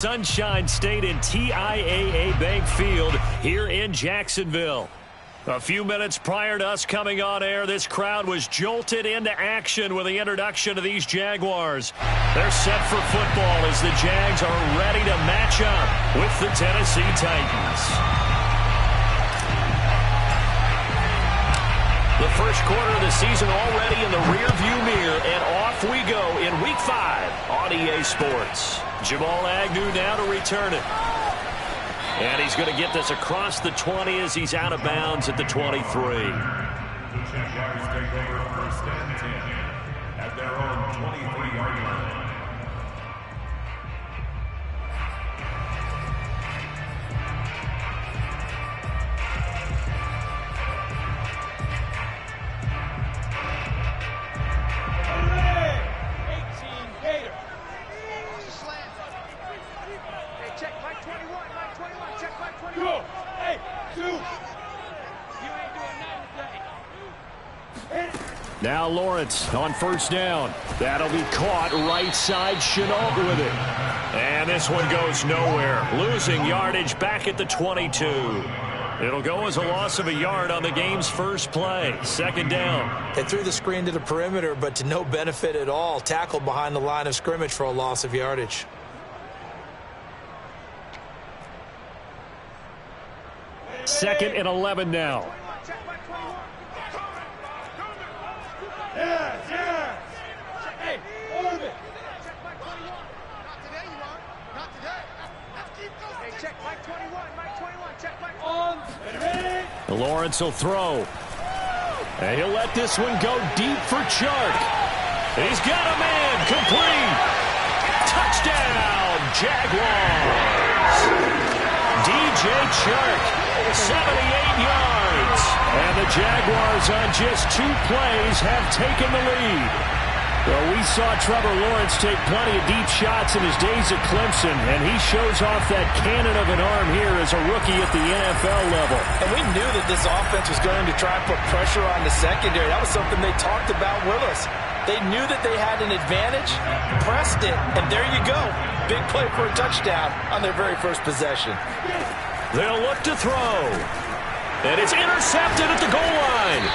Sunshine State in TIAA Bank Field here in Jacksonville. A few minutes prior to us coming on air, this crowd was jolted into action with the introduction of these Jaguars. They're set for football as the Jags are ready to match up with the Tennessee Titans. The first quarter of the season already in the rearview mirror, and off we go in Week 5 on EA Sports. Jamal Agnew now to return it. And he's going to get this across the 20 as he's out of bounds at the 23. The Jaguars take over first and 10 at their own 23-yard line. Now Lawrence on first down. That'll be caught right side. Chenault with it. And this one goes nowhere. Losing yardage back at the 22. It'll go as a loss of a yard on the game's first play. Second down. They threw the screen to the perimeter, but to no benefit at all. Tackled behind the line of scrimmage for a loss of yardage. Second and 11 now. Hey, Orbit. Check Mike 21. Not today, you are. Not today. Let's keep going. Hey, check Mike 21. Mike 21. Check Mike 21. Lawrence will throw. And he'll let this one go deep for Chark. He's got a man. Complete. Touchdown, Jaguars. DJ Chark, 78 yards. And the Jaguars on just 2 plays have taken the lead. Well, we saw Trevor Lawrence take plenty of deep shots in his days at Clemson, and he shows off that cannon of an arm here as a rookie at the NFL level. And we knew that this offense was going to try and put pressure on the secondary. That was something they talked about with us. They knew that they had an advantage, pressed it, and there you go. Big play for a touchdown on their very first possession. They'll look to throw. And it's intercepted at the goal line.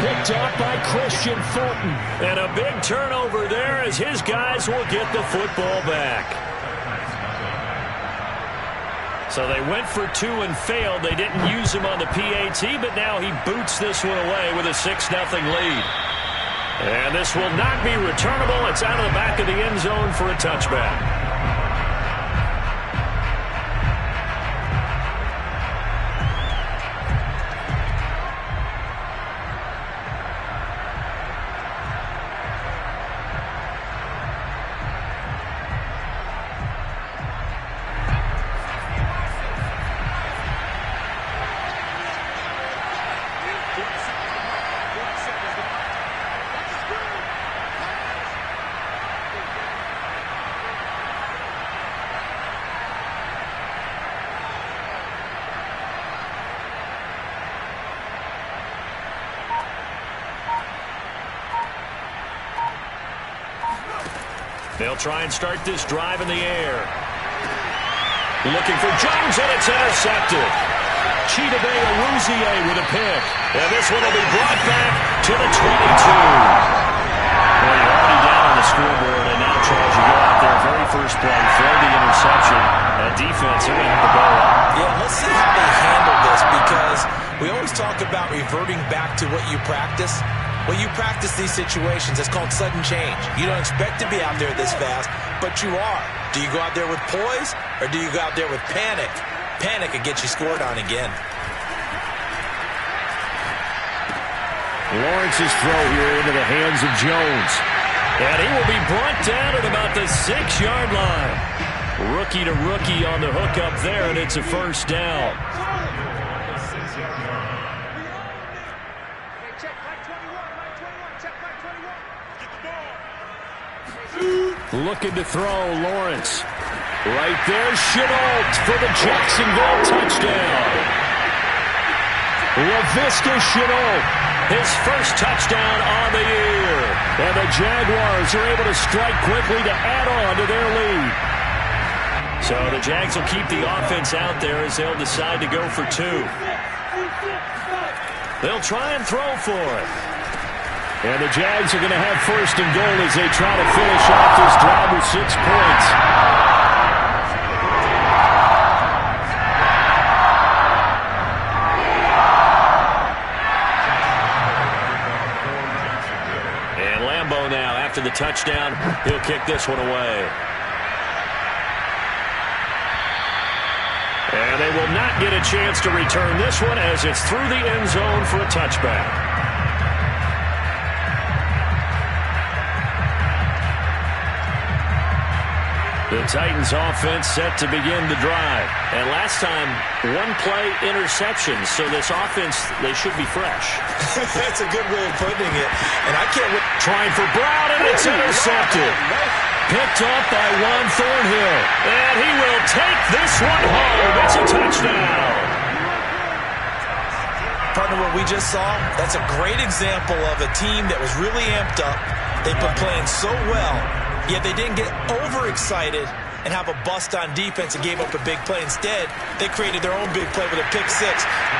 Picked up by Christian Fulton. And a big turnover there as his guys will get the football back. So they went for 2 and failed. They didn't use him on the PAT, but now he boots this one away with a 6-0 lead. And this will not be returnable. It's out of the back of the end zone for a touchback. They'll try and start this drive in the air. Looking for Jones, and it's intercepted. Chidobe Awuzie with a pick. And this one will be brought back to the 22. Well, you're already down on the scoreboard, and now, Charles, you go out there, very first play, throw the interception. That defense, they're going to have to go up. Yeah, let's see how they handle this, because we always talk about reverting back to what you practice. When you practice these situations, it's called sudden change. You don't expect to be out there this fast, but you are. Do you go out there with poise, or do you go out there with panic? Panic could get you scored on again. Lawrence's throw here into the hands of Jones. And he will be brought down at about the 6-yard line. Rookie to rookie on the hook up there, and it's a first down. Looking to throw, Lawrence. Right there, Chenault for the Jacksonville touchdown. Laviska Shenault, his first touchdown on the year. And the Jaguars are able to strike quickly to add on to their lead. So the Jags will keep the offense out there as they'll decide to go for 2. They'll try and throw for it. And the Jags are going to have first and goal as they try to finish off this drive with 6 points. And Lambeau now, after the touchdown, he'll kick this one away. And they will not get a chance to return this one as it's through the end zone for a touchback. The Titans offense set to begin the drive. And last time, 1-play interception. So this offense, they should be fresh. That's a good way of putting it. And I can't wait. Trying for Brown, and it's intercepted. Picked off by Juan Thornhill. And he will take this one home. It's a touchdown. Partner, what we just saw, that's a great example of a team that was really amped up. They've been playing so well, yet they didn't get overexcited and have a bust on defense and gave up a big play. Instead, they created their own big play with a pick 6.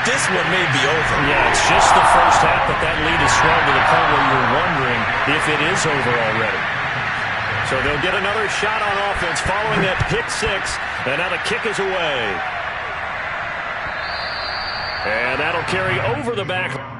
This one may be over. Yeah, it's just the first half, but that lead is swelled to the point where you're wondering if it is over already. So they'll get another shot on offense following that pick 6, and now the kick is away. And that'll carry over the back.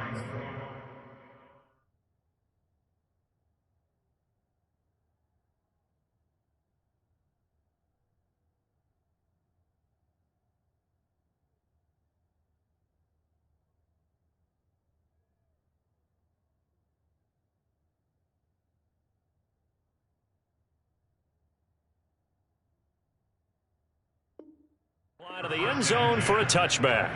To the end zone for a touchback.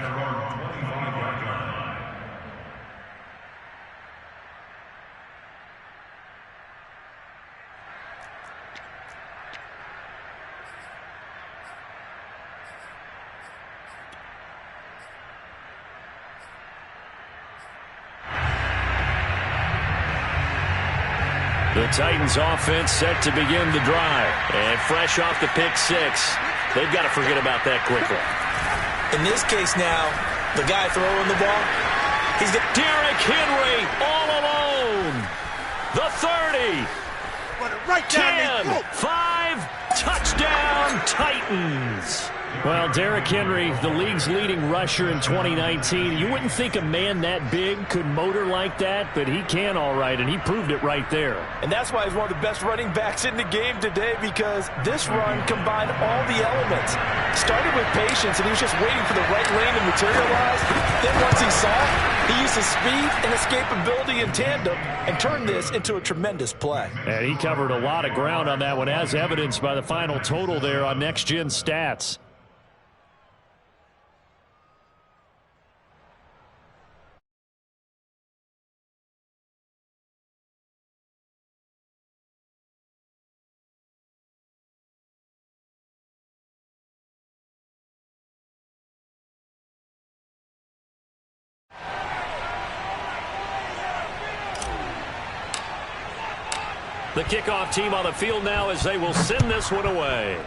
The Titans offense set to begin the drive. And fresh off the pick 6. They've got to forget about that quickly. In this case now, the guy throwing the ball, he's got Derrick Henry all alone. The 30. Right down 10, 5, touchdown Titans. Well, Derrick Henry, the league's leading rusher in 2019. You wouldn't think a man that big could motor like that, but he can all right, and he proved it right there. And that's why he's one of the best running backs in the game today, because this run combined all the elements. Started with patience, and he was just waiting for the right lane to materialize. Then once he saw it, he used his speed and escapability in tandem and turned this into a tremendous play. And he covered a lot of ground on that one, as evidenced by the final total there on Next Gen Stats. The kickoff team on the field now as they will send this one away.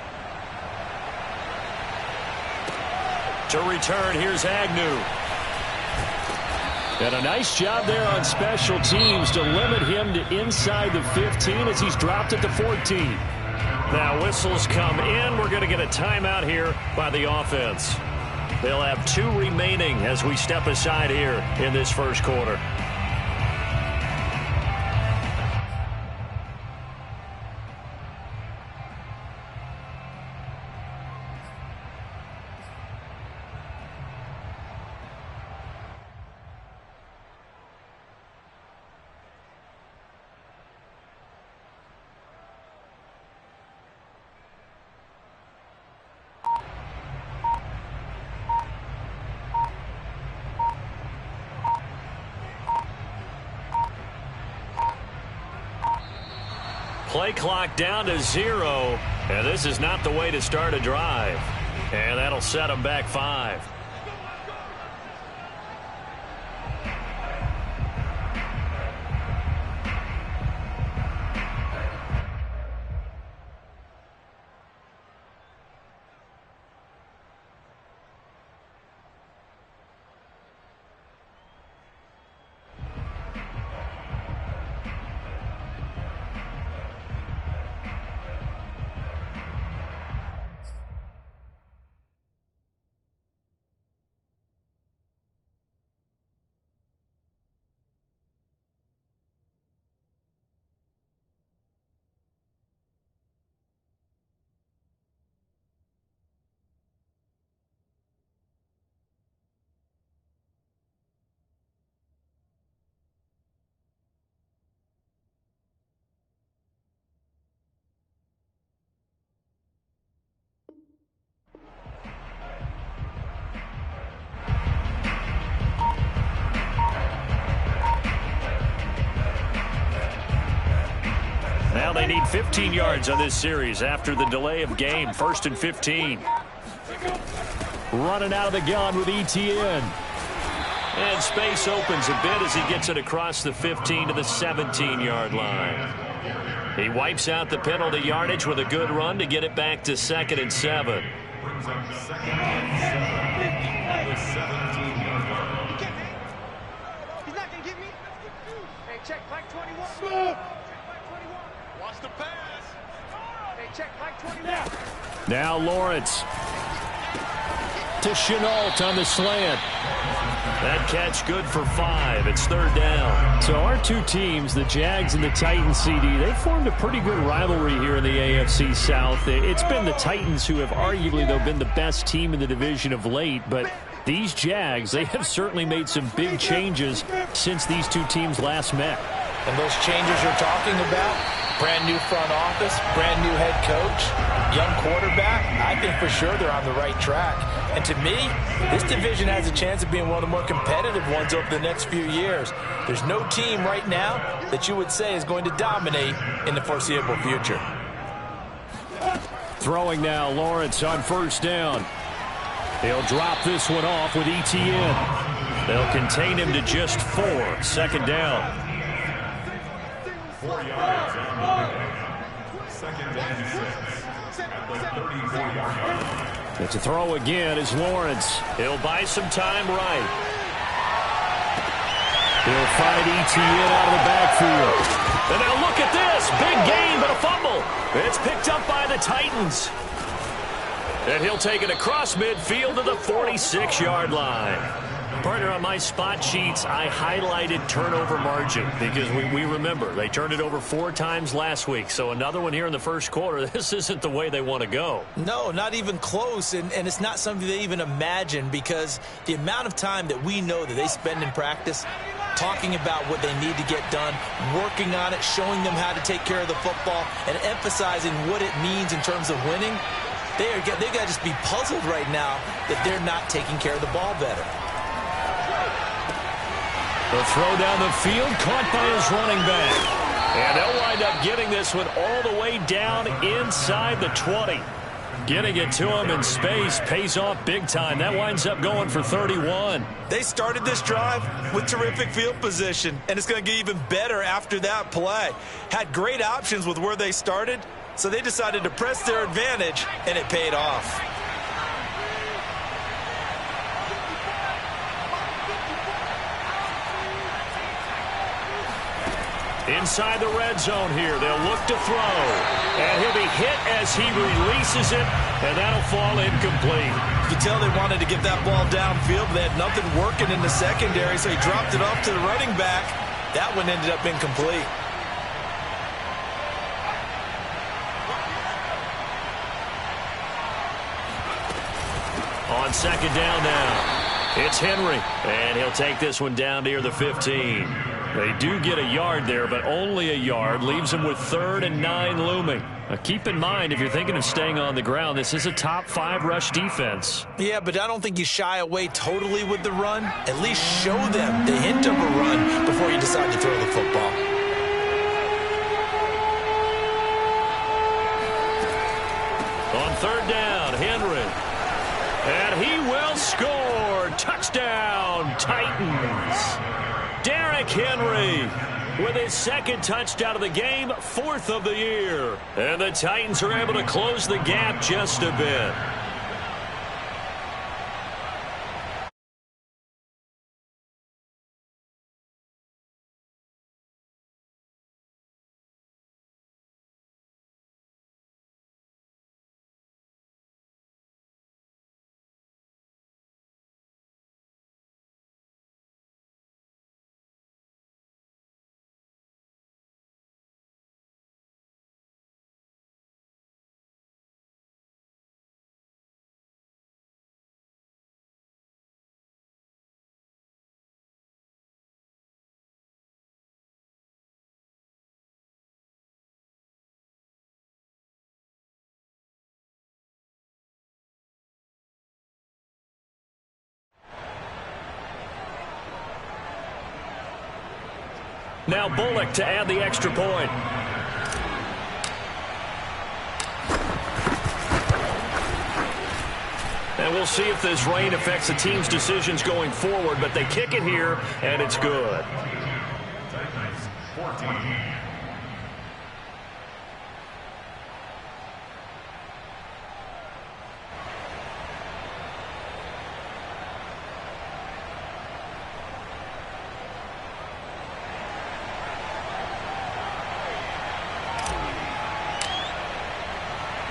To return, here's Agnew. And a nice job there on special teams to limit him to inside the 15 as he's dropped it to 14. Now whistles come in. We're going to get a timeout here by the offense. They'll have 2 remaining as we step aside here in this first quarter. Play clock down to 0, and this is not the way to start a drive. And that'll set them back 5. they need 15 yards on this series after the delay of game. 1st and 15. Running out of the gun with ETN. And space opens a bit as he gets it across the 15 to the 17-yard line. He wipes out the penalty yardage with a good run to get it back to 2nd and 7. Brings up 2nd and 7 at the 17-yard line. He's not going to get me. Hey, check Mike 21. Check Mike 21. Watch the pass. Hey, check Mike 21. Now Lawrence to Chenault on the slant. That catch good for 5. It's 3rd down. So our two teams, the Jags and the Titans, CD, they formed a pretty good rivalry here in the AFC South. It's been the Titans who have arguably, though, been the best team in the division of late. But these Jags, they have certainly made some big changes since these two teams last met. And those changes you're talking about, brand new front office, brand new head coach, young quarterback, I think for sure they're on the right track. And to me, this division has a chance of being one of the more competitive ones over the next few years. There's no team right now that you would say is going to dominate in the foreseeable future. Throwing now, Lawrence on 1st down. He'll drop this one off with ETN. They'll contain him to just 4. 2nd down. 4 yards on the way. 2nd and 6 at the 34-yard line. It's a throw again is Lawrence. He'll buy some time right. He'll find ETN out of the backfield. And now look at this. Big gain, but a fumble. It's picked up by the Titans. And he'll take it across midfield to the 46-yard line. Partner, on my spot sheets, I highlighted turnover margin because we remember they turned it over 4 times last week. So another one here in the first quarter. This isn't the way they want to go. No, not even close. And it's not something they even imagine because the amount of time that we know that they spend in practice talking about what they need to get done, working on it, showing them how to take care of the football, and emphasizing what it means in terms of winning, they've got to just be puzzled right now that they're not taking care of the ball better. The throw down the field, caught by his running back. And they'll wind up getting this one all the way down inside the 20. Getting it to him in space pays off big time. That winds up going for 31. They started this drive with terrific field position, and it's going to get even better after that play. Had great options with where they started, so they decided to press their advantage, and it paid off. Inside the red zone here, they'll look to throw. And he'll be hit as he releases it, and that'll fall incomplete. You can tell they wanted to get that ball downfield, but they had nothing working in the secondary, so he dropped it off to the running back. That one ended up incomplete. On 2nd down now, it's Henry, and he'll take this one down near the 15. They do get a yard there, but only a yard. Leaves them with 3rd and 9 looming. Now keep in mind, if you're thinking of staying on the ground, this is a top 5 rush defense. Yeah, but I don't think you shy away totally with the run. At least show them the hint of a run before you decide to throw the football. On 3rd down, Henry. And he will score. Touchdown, Titans. Derrick Henry with his 2nd touchdown of the game, 4th of the year. And the Titans are able to close the gap just a bit. Now Bullock to add the extra point. And we'll see if this rain affects the team's decisions going forward, but they kick it here, and it's good. Titans 14.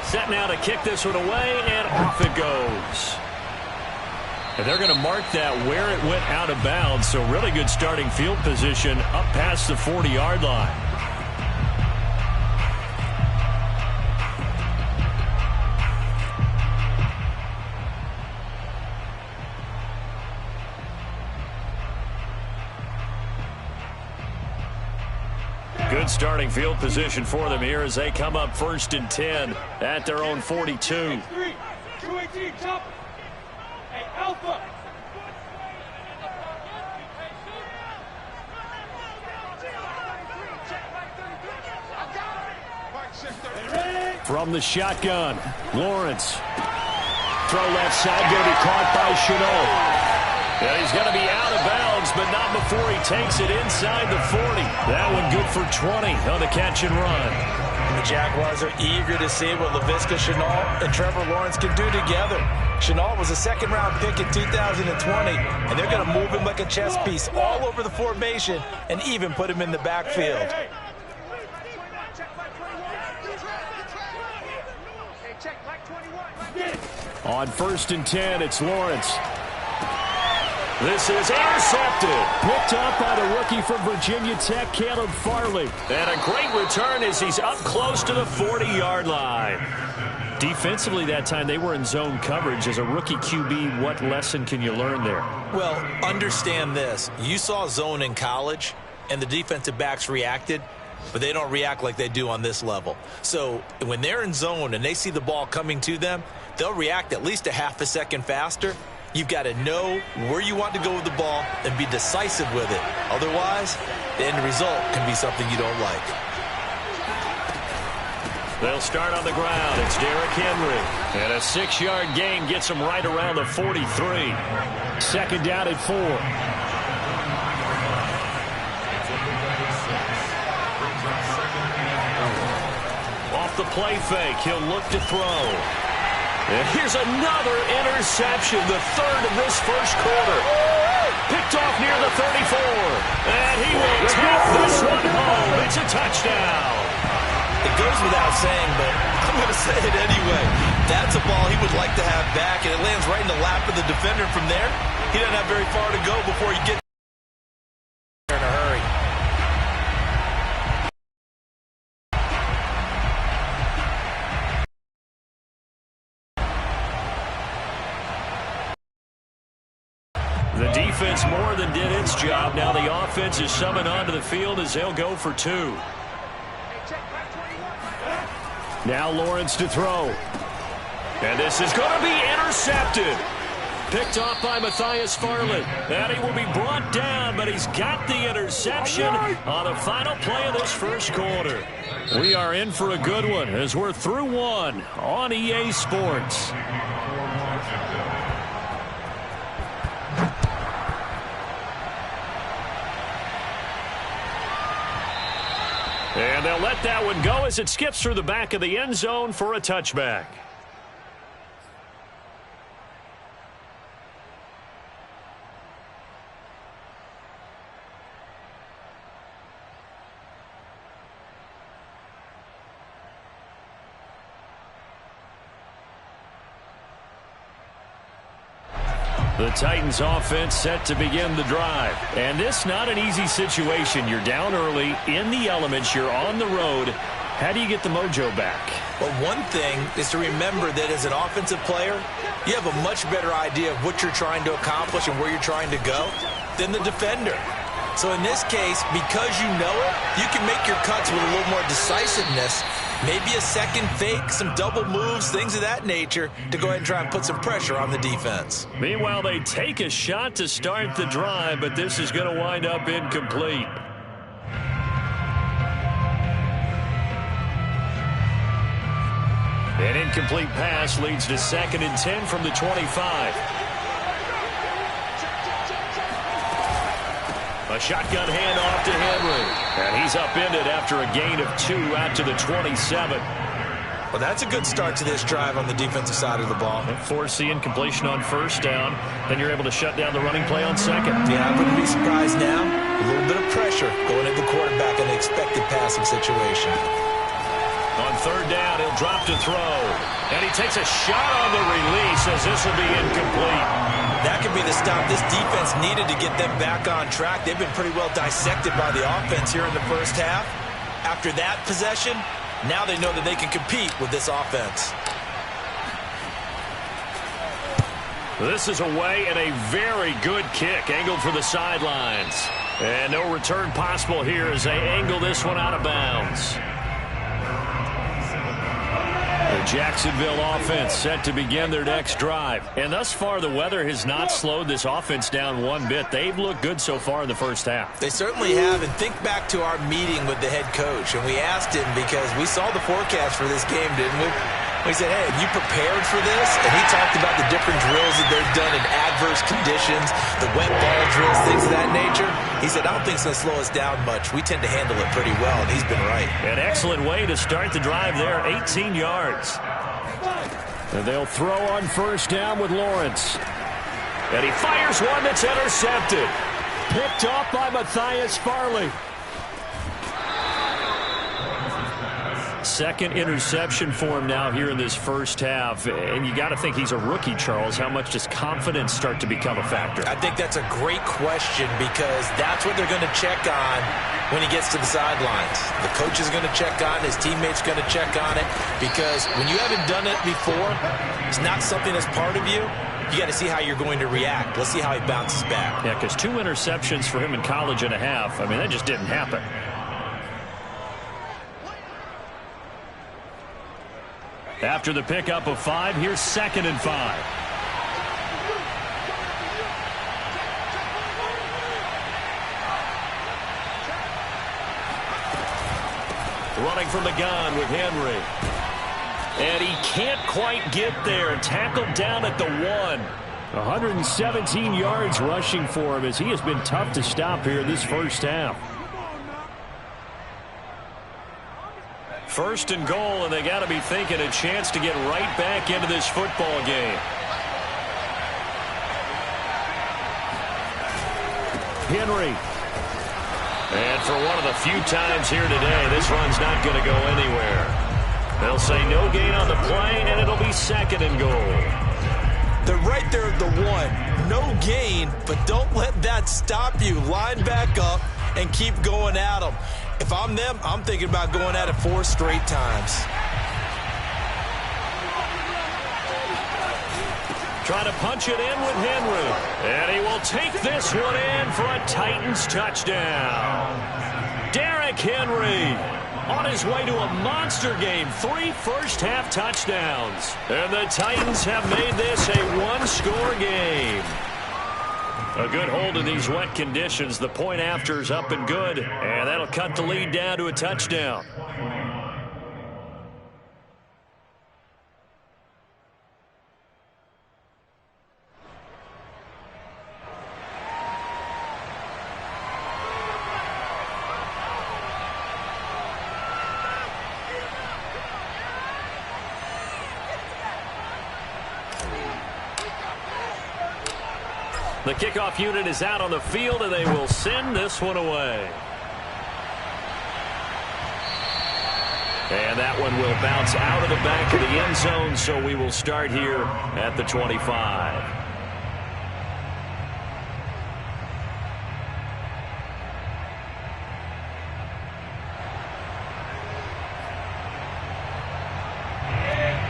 Set now to kick this one away, and off it goes. And they're going to mark that where it went out of bounds, so really good starting field position up past the 40-yard line. Good starting field position for them here as they come up 1st and 10 at their own 42. 218, top. Hey, Alpha. From the shotgun, Lawrence. Throw left side, going to be caught by Chenault. And he's going to be out of bounds, but not before he takes it inside the 40. That one good for 20 on the catch and run. The Jaguars are eager to see what Laviska Shenault and Trevor Lawrence can do together. Shenault was a second-round pick in 2020, and they're going to move him like a chess piece all over the formation and even put him in the backfield. On 1st and 10, it's Lawrence. This is intercepted. Picked up by the rookie from Virginia Tech, Caleb Farley. And a great return as he's up close to the 40-yard line. Defensively that time, they were in zone coverage. As a rookie QB, what lesson can you learn there? Well, understand this. You saw zone in college, and the defensive backs reacted, but they don't react like they do on this level. So when they're in zone and they see the ball coming to them, they'll react at least a half a second faster. You've got to know where you want to go with the ball and be decisive with it. Otherwise, the end result can be something you don't like. They'll start on the ground. It's Derrick Henry. And a 6-yard gain gets him right around the 43. 2nd down at 4. Off the play fake, he'll look to throw. And here's another interception, the 3rd of this 1st quarter. Picked off near the 34. And he will take this one home. It's a touchdown. It goes without saying, but I'm going to say it anyway. That's a ball he would like to have back, and it lands right in the lap of the defender. From there, he doesn't have very far to go before he gets there in a hurry. The defense more than did its job. Now the offense is summoned onto the field as they'll go for 2. Now Lawrence to throw. And this is going to be intercepted. Picked off by Matthias Farley. And he will be brought down, but he's got the interception on the final play of this 1st quarter. We are in for a good one as we're through 1 on EA Sports. And they'll let that one go as it skips through the back of the end zone for a touchback. The Titans offense set to begin the drive. And this not an easy situation. You're down early, in the elements, you're on the road. How do you get the mojo back? Well, one thing is to remember that as an offensive player, you have a much better idea of what you're trying to accomplish and where you're trying to go than the defender. So in this case, because you know it, you can make your cuts with a little more decisiveness. Maybe a second fake, some double moves, things of that nature to go ahead and try and put some pressure on the defense. Meanwhile, they take a shot to start the drive, but this is going to wind up incomplete. An incomplete pass leads to 2nd and 10 from the 25. A shotgun handoff to Henry. And he's upended after a gain of 2 out to the 27. Well, that's a good start to this drive on the defensive side of the ball. Force the incompletion on 1st down. Then you're able to shut down the running play on 2nd. Yeah, I wouldn't be surprised now. A little bit of pressure going at the quarterback in an expected passing situation. On 3rd down, he'll drop to throw. And he takes a shot on the release as this will be incomplete. That could be the stop this defense needed to get them back on track. They've been pretty well dissected by the offense here in the first half. After that possession, now they know that they can compete with this offense. This is away and a very good kick angled for the sidelines. And no return possible here as they angle this one out of bounds. The Jacksonville offense set to begin their next drive. And thus far, the weather has not slowed this offense down one bit. They've looked good so far in the first half. They certainly have. And think back to our meeting with the head coach. And we asked him because we saw the forecast for this game, didn't we? We said, hey, have you prepared for this? And he talked about the different drills that they've done in adverse conditions, the wet ball drills, things of that nature. He said, I don't think it's going to slow us down much. We tend to handle it pretty well, and he's been right. An excellent way to start the drive there, 18 yards. And they'll throw on 1st down with Lawrence. And he fires one that's intercepted. Picked off by Matthias Farley. 2nd interception for him now here in this first half. And you got to think he's a rookie, Charles. How much does confidence start to become a factor? I think that's a great question because that's what they're going to check on when he gets to the sidelines. The coach is going to check on, his teammates going to check on it, because when you haven't done it before, it's not something that's part of you. You got to see how you're going to react. Let's see how he bounces back. Yeah, because 2 interceptions for him in college and a half. I mean, that just didn't happen. After the pickup of 5, here's 2nd and 5. Running from the gun with Henry. And he can't quite get there. Tackled down at the 1. 117 yards rushing for him as he has been tough to stop here this first half. 1st and goal, and they got to be thinking a chance to get right back into this football game. Henry. And for one of the few times here today, this run's not going to go anywhere. They'll say no gain on the play, and it'll be 2nd and goal. They're right there at the 1. No gain, but don't let that stop you. Line back up and keep going at them. If I'm them, I'm thinking about going at it 4 straight times. Trying to punch it in with Henry. And he will take this one in for a Titans touchdown. Derrick Henry on his way to a monster game. 3 first-half touchdowns. And the Titans have made this a 1-score game. A good hold in these wet conditions. The point after's up and good. And that'll cut the lead down to a touchdown. The kickoff unit is out on the field, and they will send this one away. And that one will bounce out of the back of the end zone, so we will start here at the 25.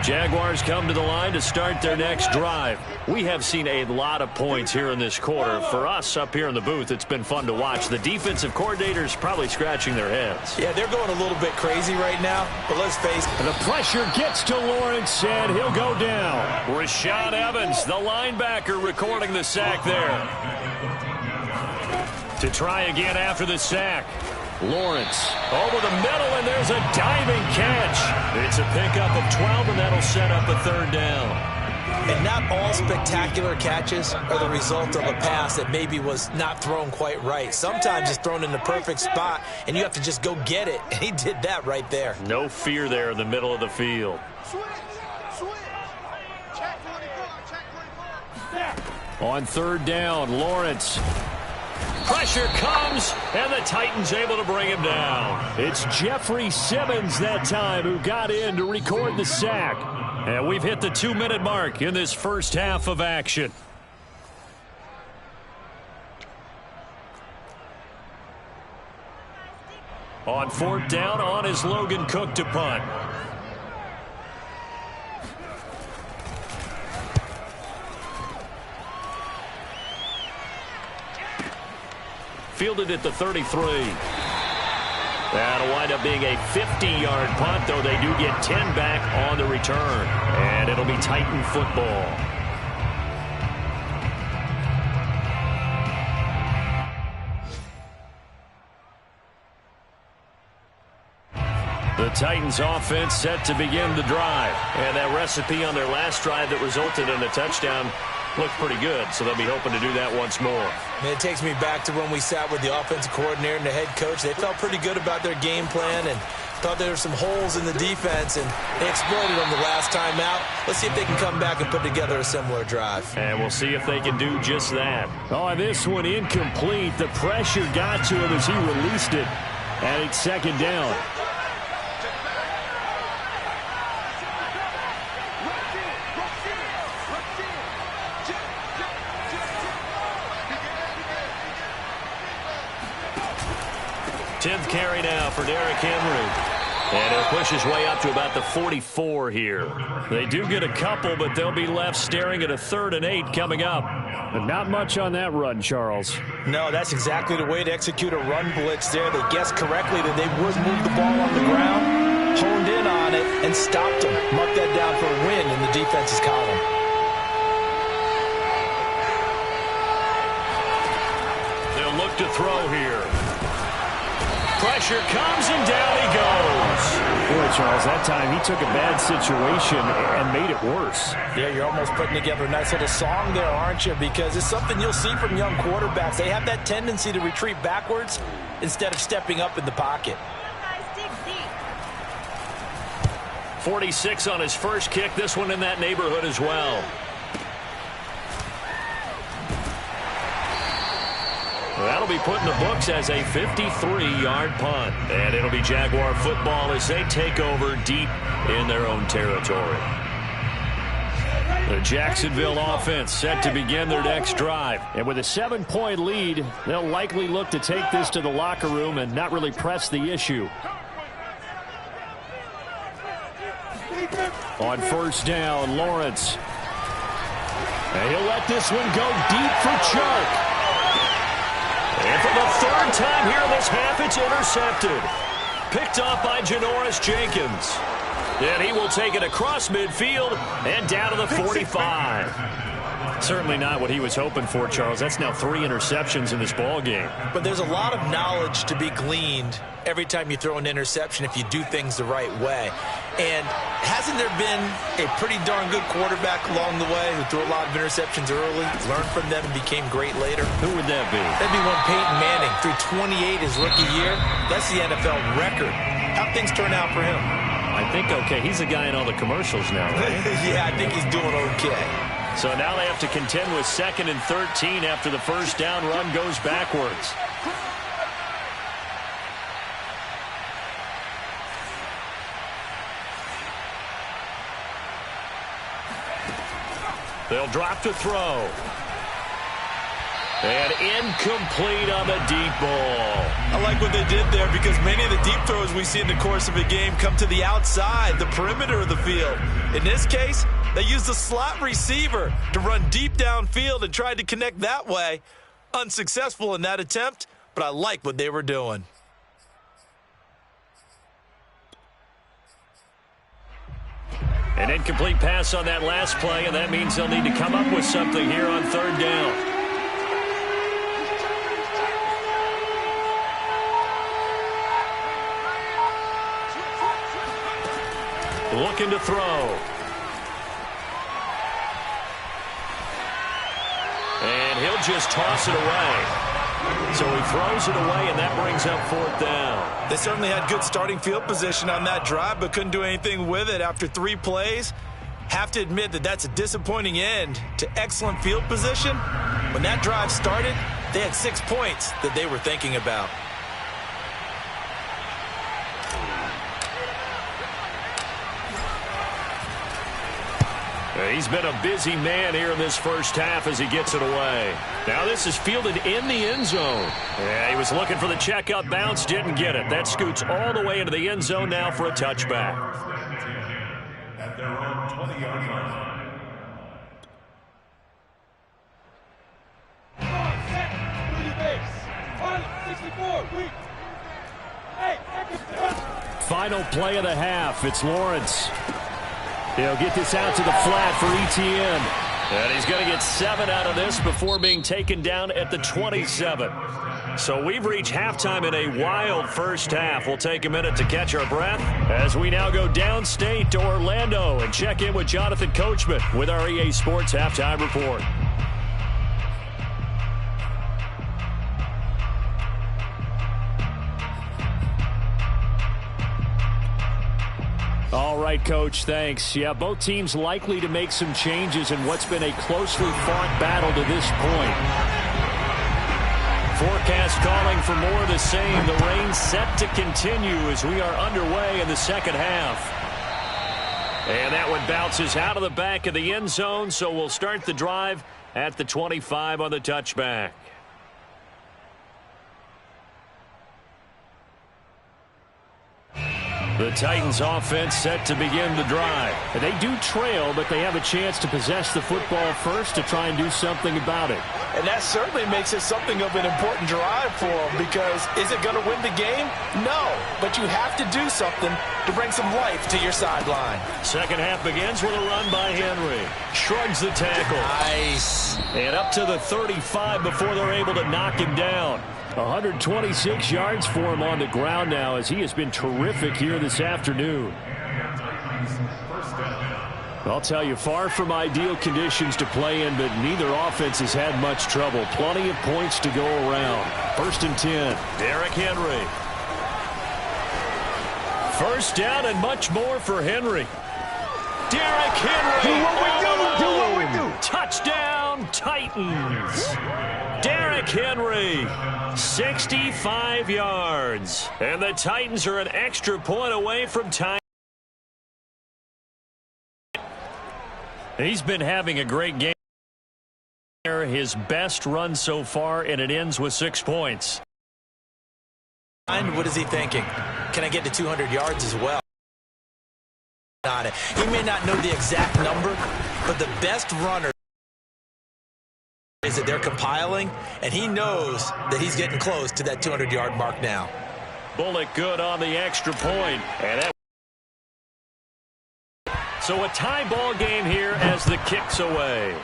Jaguars come to the line to start their next drive. We have seen a lot of points here in this quarter. For us up here in the booth, it's been fun to watch. The defensive coordinators probably scratching their heads. Yeah, they're going a little bit crazy right now, but let's face it. The pressure gets to Lawrence, and he'll go down. Rashad Evans, the linebacker, recording the sack there. To try again after the sack. Lawrence over the middle, and there's a diving catch. It's a pickup of 12, and that'll set up a third down. And not all spectacular catches are the result of a pass that maybe was not thrown quite right. Sometimes it's thrown in the perfect spot, and you have to just go get it. And he did that right there. No fear there in the middle of the field. On third down, Lawrence. Pressure comes, and the Titans able to bring him down. It's Jeffrey Simmons that time who got in to record the sack. And we've hit the 2-minute mark in this first half of action. On fourth down, on is Logan Cook to punt. Fielded at the 33. That'll wind up being a 50-yard punt, though they do get 10 back on the return. And it'll be Titan football. The Titans offense set to begin the drive. And that recipe on their last drive that resulted in a touchdown looked pretty good, so they'll be hoping to do that once more. And it takes me back to when we sat with the offensive coordinator and the head coach. They felt pretty good about their game plan and thought there were some holes in the defense, and they exploited them the last time out. Let's see if they can come back and put together a similar drive. And we'll see if they can do just that. Oh, this one incomplete. The pressure got to him as he released it. And it's second down. Tenth carry now for Derrick Henry. And he'll push his way up to about the 44 here. They do get a couple, but they'll be left staring at a 3rd and 8 coming up. And not much on that run, Charles. No, that's exactly the way to execute a run blitz there. They guessed correctly that they would move the ball on the ground, honed in on it, and stopped them. Mark that down for a win in the defense's column. They'll look to throw here. Pressure comes, and down he goes. Boy, Charles, that time he took a bad situation and made it worse. Yeah, you're almost putting together a nice little song there, aren't you? Because it's something you'll see from young quarterbacks. They have that tendency to retreat backwards instead of stepping up in the pocket. 46 on his first kick. This one in that neighborhood as well. That'll be put in the books as a 53-yard punt. And it'll be Jaguar football as they take over deep in their own territory. The Jacksonville offense set to begin their next drive. And with a 7-point lead, they'll likely look to take this to the locker room and not really press the issue. On first down, Lawrence. And he'll let this one go deep for Chark. And for the 3rd time here in this half, it's intercepted. Picked off by Janoris Jenkins. Then he will take it across midfield and down to the 45. Certainly not what he was hoping for, Charles. That's now 3 interceptions in this ball game. But there's a lot of knowledge to be gleaned every time you throw an interception if you do things the right way. And hasn't there been a pretty darn good quarterback along the way who threw a lot of interceptions early, learned from them, and became great later? Who would that be? That'd be one Peyton Manning, threw 28 his rookie year. That's the NFL record. How'd things turn out for him? I think okay. He's a guy in all the commercials now, right? Yeah, I think he's doing okay. So now they have to contend with 2nd and 13 after the first down run goes backwards. They'll drop to throw. And incomplete on the deep ball. I like what they did there because many of the deep throws we see in the course of a game come to the outside, the perimeter of the field. In this case, they used the slot receiver to run deep downfield and tried to connect that way. Unsuccessful in that attempt, but I like what they were doing. An incomplete pass on that last play, and that means they'll need to come up with something here on 3rd down. looking to throw. And he'll just toss it away. So he throws it away, and that brings up 4th down. They certainly had good starting field position on that drive, but couldn't do anything with it after 3 plays. Have to admit that that's a disappointing end to excellent field position. When that drive started, they had 6 points that they were thinking about. He's been a busy man here in this first half as he gets it away. Now this is fielded in the end zone. Yeah, he was looking for the checkup bounce, didn't get it. That scoots all the way into the end zone now for a touchback. At their own 20-yard line. Final play of the half. It's Lawrence. He'll get this out to the flat for Etienne. And he's going to get 7 out of this before being taken down at the 27. So we've reached halftime in a wild first half. We'll take a minute to catch our breath as we now go downstate to Orlando and check in with Jonathan Coachman with our EA Sports Halftime Report. All right, Coach, thanks. Yeah, both teams likely to make some changes in what's been a closely fought battle to this point. Forecast calling for more of the same. The rain set to continue as we are underway in the second half. And that one bounces out of the back of the end zone, so we'll start the drive at the 25 on the touchback. The Titans offense set to begin the drive. They do trail, but they have a chance to possess the football first to try and do something about it. And that certainly makes it something of an important drive for them, because is it going to win the game? No, but you have to do something to bring some life to your sideline. Second half begins with a run by Henry. Shrugs the tackle. Nice. And up to the 35 before they're able to knock him down. 126 yards for him on the ground now, as he has been terrific here this afternoon. I'll tell you, far from ideal conditions to play in, but neither offense has had much trouble. Plenty of points to go around. 1st and 10. Derrick Henry. First down and much more for Henry. Derrick Henry. Do what we do. Do what we do. Touchdown, Titans. Derrick Henry, 65 yards. And the Titans are an extra point away from time. He's been having a great game. His best run so far, and it ends with 6 points. What is he thinking? Can I get to 200 yards as well? He may not know the exact number, but the best runner is that they're compiling, and he knows that he's getting close to that 200-yard mark now. Bullock good on the extra point. And so a tie ball game here as the kick's away.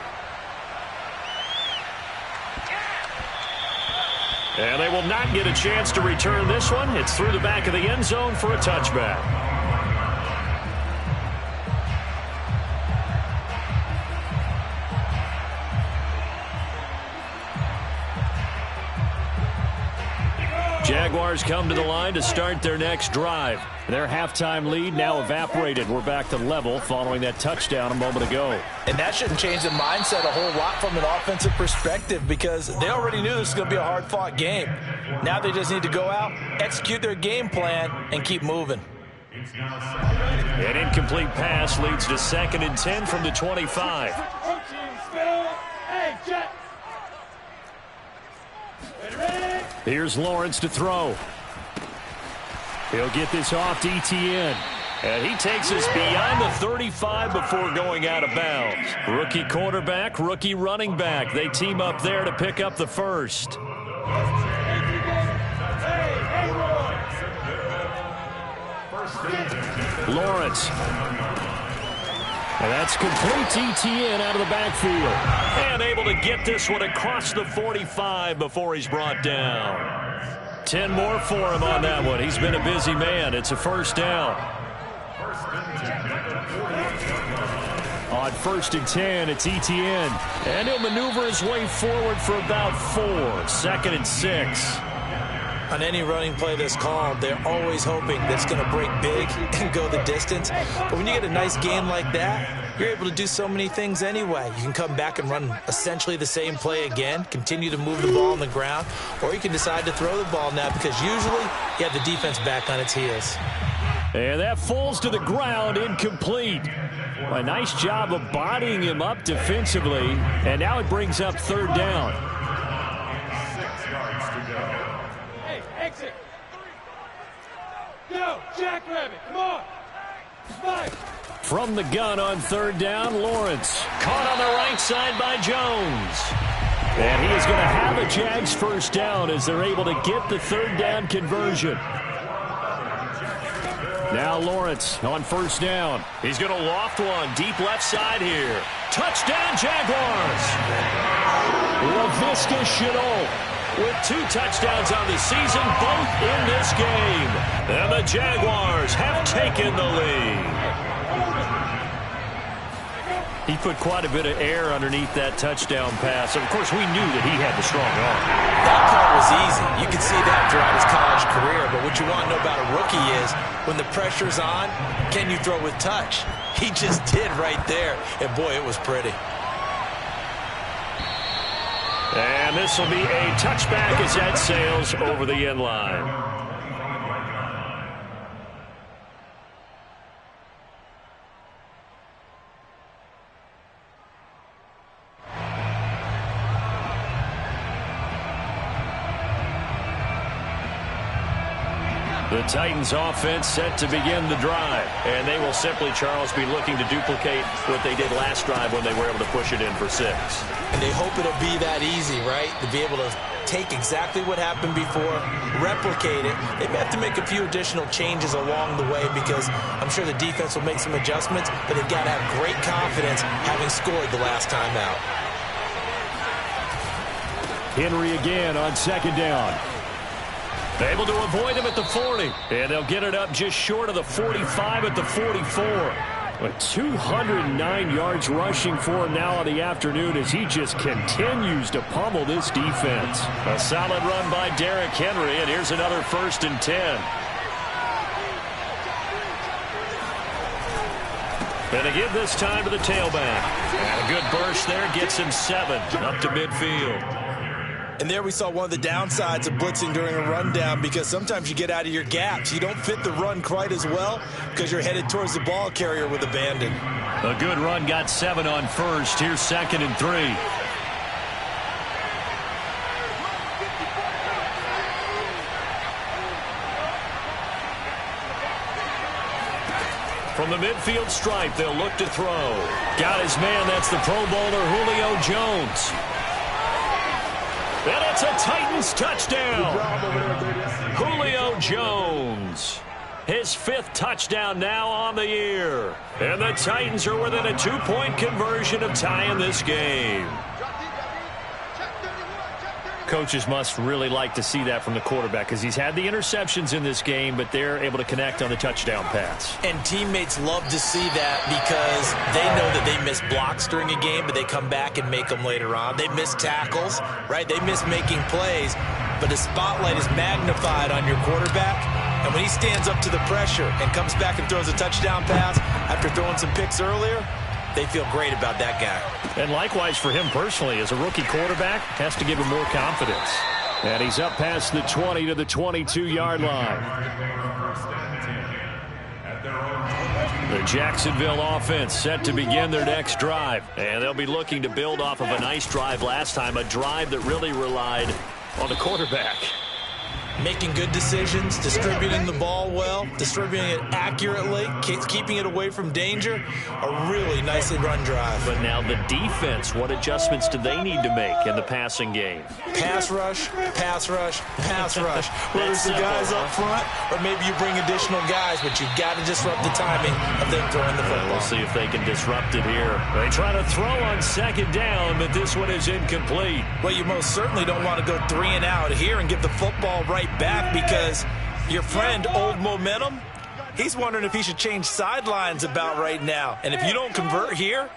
And they will not get a chance to return this one. It's through the back of the end zone for a touchback. Jaguars come to the line to start their next drive. Their halftime lead now evaporated. We're back to level following that touchdown a moment ago. And that shouldn't change the mindset a whole lot from an offensive perspective, because they already knew this was going to be a hard-fought game. Now they just need to go out, execute their game plan, and keep moving. An incomplete pass leads to 2nd and 10 from the 25. Here's Lawrence to throw. He'll get this off to Etienne. And he takes us beyond the 35 before going out of bounds. Rookie quarterback, rookie running back. They team up there to pick up the first. Lawrence. And that's complete to Etienne out of the backfield. And able to get this one across the 45 before he's brought down. 10 more for him on that one. He's been a busy man. It's a first down. on 1st and 10. It's Etienne. And he'll maneuver his way forward for about 4. 2nd and 6. On any running play that's called, they're always hoping that it's going to break big and go the distance. But when you get a nice game like that, you're able to do so many things anyway. You can come back and run essentially the same play again, continue to move the ball on the ground, or you can decide to throw the ball now because usually you have the defense back on its heels. And that falls to the ground, incomplete. A nice job of bodying him up defensively, and now it brings up 3rd down. 6 yards to go. Hey, exit. Go, Jackrabbit, come on. Spike. From the gun on 3rd down, Lawrence. Caught on the right side by Jones. And he is going to have a Jags 1st down as they're able to get the 3rd down conversion. Now Lawrence on 1st down. He's going to loft one deep left side here. Touchdown, Jaguars. LaVisca Chenault with 2 touchdowns on the season, both in this game. And the Jaguars have taken the lead. He put quite a bit of air underneath that touchdown pass. Of course, we knew that he had the strong arm. That part was easy. You could see that throughout his college career. But what you want to know about a rookie is when the pressure's on, can you throw with touch? He just did right there. And, boy, it was pretty. And this will be a touchback as that sails over the end line. The Titans offense set to begin the drive. And they will simply, Charles, be looking to duplicate what they did last drive when they were able to push it in for 6. And they hope it'll be that easy, right? To be able to take exactly what happened before, replicate it. They may have to make a few additional changes along the way because I'm sure the defense will make some adjustments, but they've got to have great confidence having scored the last time out. Henry again on 2nd down. Able to avoid him at the 40. And they'll get it up just short of the 45 at the 44. With 209 yards rushing for him now on the afternoon as he just continues to pummel this defense. A solid run by Derrick Henry, and here's another 1st and 10. And they give this time to the tailback. And a good burst there gets him 7 up to midfield. And there we saw one of the downsides of blitzing during a rundown because sometimes you get out of your gaps. You don't fit the run quite as well because you're headed towards the ball carrier with abandon. A good run got 7 on 1st. Here's 2nd and 3. From the midfield stripe, they'll look to throw. Got his man. That's the Pro Bowler Julio Jones. And it's a Titans touchdown. Julio Jones. His 5th touchdown now on the year. And the Titans are within a 2-point conversion of tying this game. Coaches must really like to see that from the quarterback because he's had the interceptions in this game, but they're able to connect on the touchdown pass. And teammates love to see that because they know that they miss blocks during a game, but they come back and make them later on. They miss tackles, right? They miss making plays, but the spotlight is magnified on your quarterback. And when he stands up to the pressure and comes back and throws a touchdown pass after throwing some picks earlier, they feel great about that guy. And likewise for him personally, as a rookie quarterback, has to give him more confidence. And he's up past the 20 to the 22-yard line. The Jacksonville offense set to begin their next drive. And they'll be looking to build off of a nice drive last time, a drive that really relied on the quarterback. Making good decisions, distributing the ball well, distributing it accurately, keeping it away from danger. A really nicely run drive. But now the defense, what adjustments do they need to make in the passing game? Pass rush, pass rush, pass rush. Whether it's the guys up front or maybe you bring additional guys, but you've got to disrupt the timing of them throwing the football. We'll see if they can disrupt it here. They try to throw on 2nd down, but this one is incomplete. Well, you most certainly don't want to go 3 and out here and give the football right back because your friend, Old Momentum, he's wondering if he should change sidelines about right now. And if you don't convert here,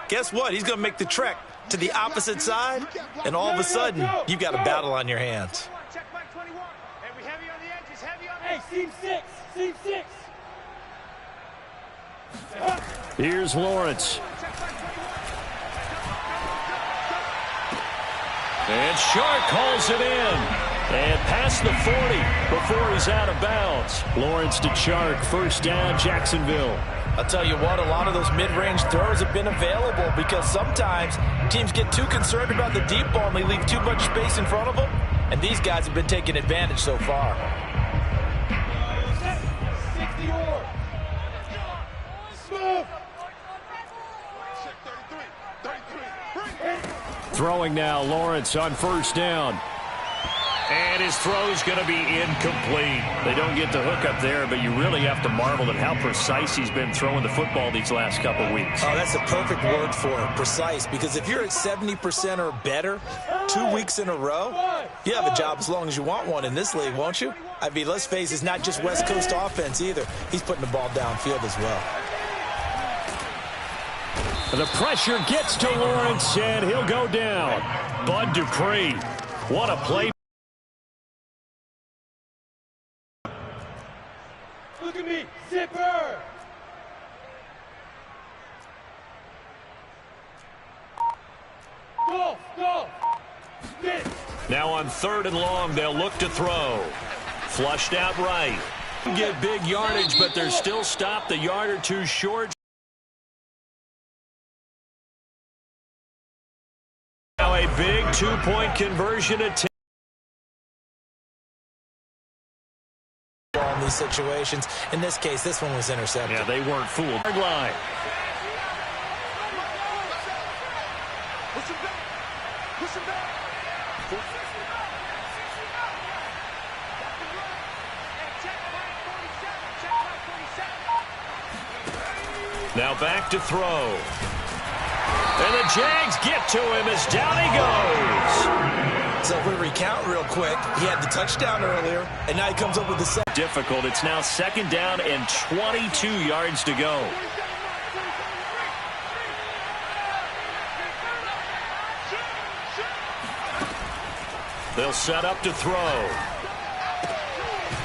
guess what? He's going to make the trek to the opposite side, and all of a sudden, you've got a battle on your hands. Check Mike 21. Hey, we heavy on the edges, heavy on the edges. Hey, seam 6. Here's Lawrence. And Shark calls it in. And past the 40 before he's out of bounds. Lawrence to Shark, first down, Jacksonville. I'll tell you what, a lot of those mid-range throws have been available because sometimes teams get too concerned about the deep ball and they leave too much space in front of them. And these guys have been taking advantage so far. 60 or. Smooth. Throwing now, Lawrence on first down. And his throw's going to be incomplete. They don't get the hook up there, but you really have to marvel at how precise he's been throwing the football these last couple weeks. Oh, that's a perfect word for it, precise, because if you're at 70% or better 2 weeks in a row, you have a job as long as you want one in this league, won't you? I mean, let's face it, it's not just West Coast offense either. He's putting the ball downfield as well. The pressure gets to Lawrence, and he'll go down. Bud Dupree, what a play. Look at me, zipper. Go. Now on 3rd and long, they'll look to throw. Flushed out right. Get big yardage, but they're still stopped a yard or two short. Now a big 2-point conversion attempt. In these situations, in this case, this one was intercepted. Yeah, they weren't fooled. Hard line. Push him back. Now back to throw. And the Jags get to him as down he goes. So if we recount real quick, he had the touchdown earlier, and now he comes up with the second. Difficult. It's now 2nd down and 22 yards to go. They'll set up to throw.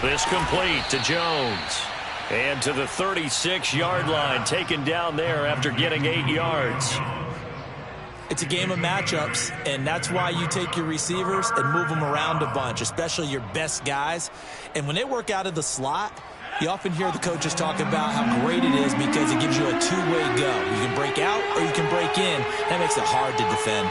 This complete to Jones. And to the 36-yard line, taken down there after getting 8 yards. It's a game of matchups, and that's why you take your receivers and move them around a bunch, especially your best guys. And when they work out of the slot, you often hear the coaches talk about how great it is because it gives you a two-way go. You can break out or you can break in. That makes it hard to defend.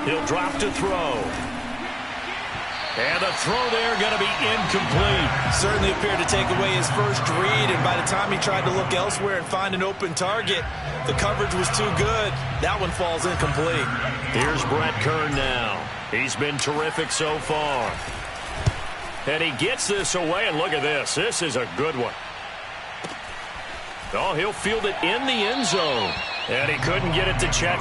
He'll drop to throw. And the throw there going to be incomplete. Certainly appeared to take away his first read, and by the time he tried to look elsewhere and find an open target, the coverage was too good. That one falls incomplete. Here's Brett Kern now. He's been terrific so far. And he gets this away, and look at this. This is a good one. Oh, he'll field it in the end zone. And he couldn't get it to check.